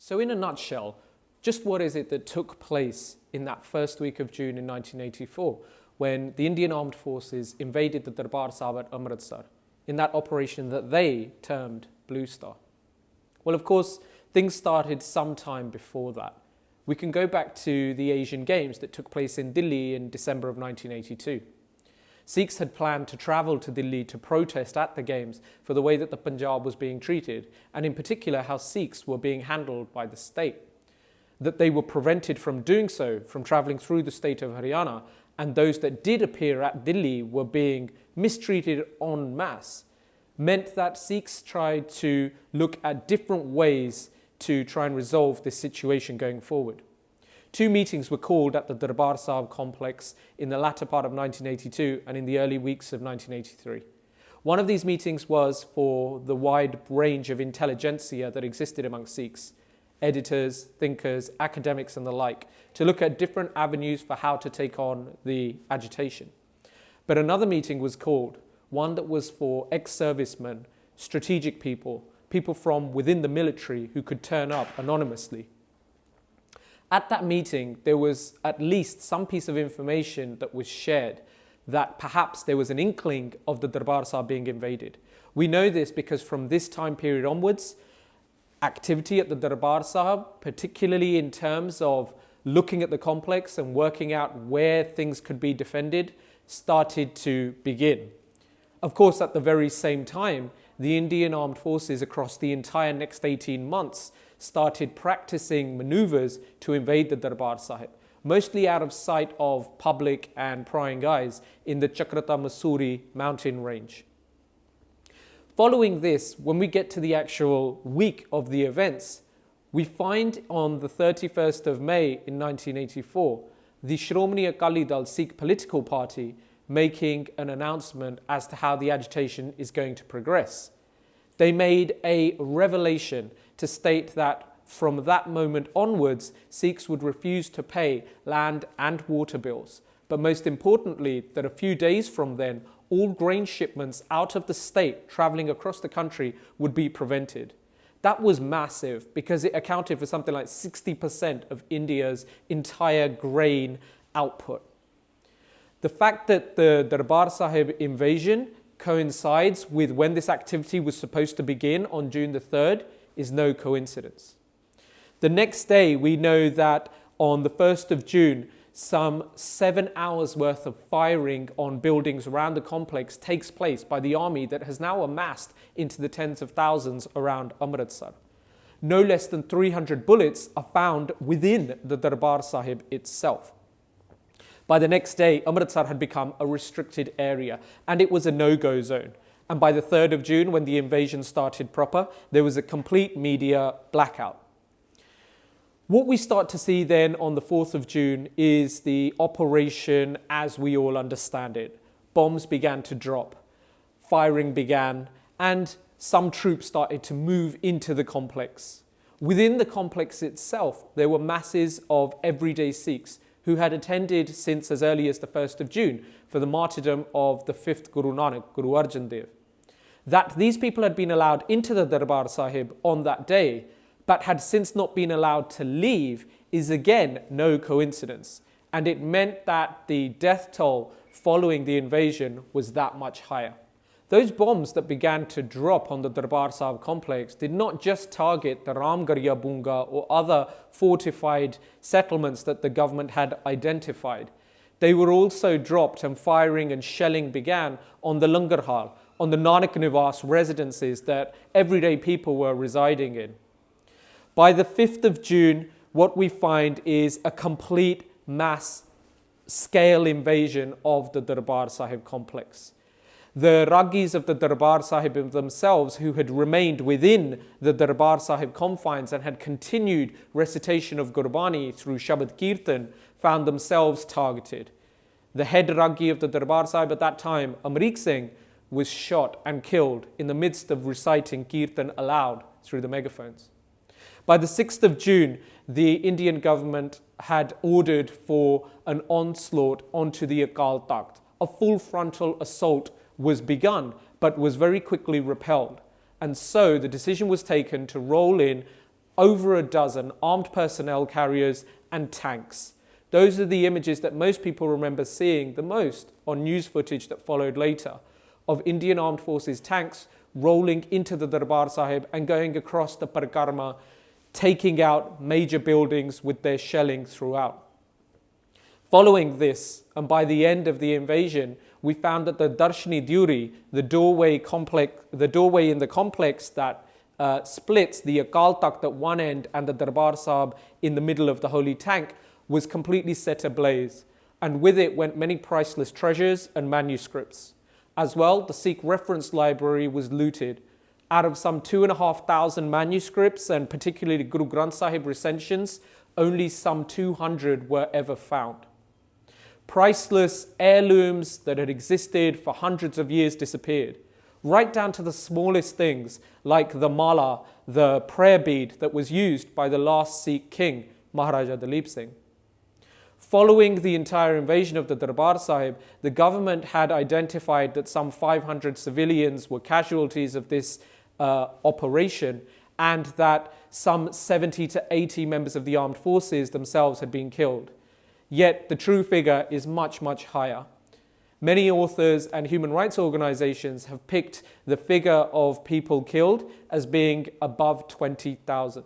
So in a nutshell, just what is it that took place in that first week of June in 1984 when the Indian Armed Forces invaded the Darbar Sahib at Amritsar in that operation that they termed Bluestar? Well, of course, things started sometime before that. We can go back to the Asian Games that took place in Delhi in December of 1982. Sikhs had planned to travel to Delhi to protest at the Games for the way that the Punjab was being treated, and in particular how Sikhs were being handled by the state. That they were prevented from doing so, from travelling through the state of Haryana, and those that did appear at Delhi were being mistreated en masse, meant that Sikhs tried to look at different ways to try and resolve this situation going forward. Two meetings were called at the Darbar Sahib complex in the latter part of 1982 and in the early weeks of 1983. One of these meetings was for the wide range of intelligentsia that existed among Sikhs, editors, thinkers, academics and the like, to look at different avenues for how to take on the agitation. But another meeting was called, one that was for ex-servicemen, strategic people, people from within the military who could turn up anonymously. At that meeting, there was at least some piece of information that was shared that perhaps there was an inkling of the Darbar Sahib being invaded. We know this because from this time period onwards, activity at the Darbar Sahib, particularly in terms of looking at the complex and working out where things could be defended, started to begin. Of course, at the very same time, the Indian Armed Forces across the entire next 18 months started practicing maneuvers to invade the Darbar Sahib, mostly out of sight of public and prying eyes in the Chakrata Masuri mountain range. Following this, when we get to the actual week of the events, we find on the 31st of May in 1984, the Shromani Akali Dal Sikh political party making an announcement as to how the agitation is going to progress. They made a revelation to state that from that moment onwards, Sikhs would refuse to pay land and water bills. But most importantly, that a few days from then, all grain shipments out of the state travelling across the country would be prevented. That was massive because it accounted for something like 60% of India's entire grain output. The fact that the Darbar Sahib invasion coincides with when this activity was supposed to begin on June the 3rd is no coincidence. The next day, we know that on the 1st of June, some 7 hours worth of firing on buildings around the complex takes place by the army that has now amassed into the tens of thousands around Amritsar. No less than 300 bullets are found within the Darbar Sahib itself. By the next day, Amritsar had become a restricted area and it was a no-go zone. And by the 3rd of June, when the invasion started proper, there was a complete media blackout. What we start to see then on the 4th of June is the operation as we all understand it. Bombs began to drop, firing began, and some troops started to move into the complex. Within the complex itself, there were masses of everyday Sikhs who had attended since as early as the 1st of June for the martyrdom of the 5th Guru Nanak, Guru Arjan Dev. That these people had been allowed into the Darbar Sahib on that day, but had since not been allowed to leave is again no coincidence. And it meant that the death toll following the invasion was that much higher. Those bombs that began to drop on the Darbar Sahib complex did not just target the Ramgarhia Bunga or other fortified settlements that the government had identified. They were also dropped and firing and shelling began on the Langar Hall, on the Nanak Nivas residences that everyday people were residing in. By the 5th of June, what we find is a complete mass scale invasion of the Darbar Sahib complex. The Raggis of the Darbar Sahib themselves, who had remained within the Darbar Sahib confines and had continued recitation of Gurbani through Shabad Kirtan, found themselves targeted. The head Raggi of the Darbar Sahib at that time, Harwinder Singh, was shot and killed in the midst of reciting Kirtan aloud through the megaphones. By the 6th of June, the Indian government had ordered for an onslaught onto the Akal Takht. A full frontal assault was begun, but was very quickly repelled. And so the decision was taken to roll in over a dozen armed personnel carriers and tanks. Those are the images that most people remember seeing the most on news footage that followed later, of Indian Armed Forces tanks rolling into the Darbar Sahib and going across the Parikrama, taking out major buildings with their shelling throughout. Following this, and by the end of the invasion, we found that the Darshni Duri, the doorway in the complex that splits the Akal Takht at one end and the Darbar Sahib in the middle of the Holy Tank, was completely set ablaze, and with it went many priceless treasures and manuscripts. As well, the Sikh reference library was looted. Out of some 2,500 manuscripts, and particularly Guru Granth Sahib recensions, only some 200 were ever found. Priceless heirlooms that had existed for hundreds of years disappeared, right down to the smallest things like the mala, the prayer bead that was used by the last Sikh king, Maharaja Dalip Singh. Following the entire invasion of the Darbar Sahib, the government had identified that some 500 civilians were casualties of this operation, and that some 70 to 80 members of the armed forces themselves had been killed. Yet the true figure is much, much higher. Many authors and human rights organizations have picked the figure of people killed as being above 20,000.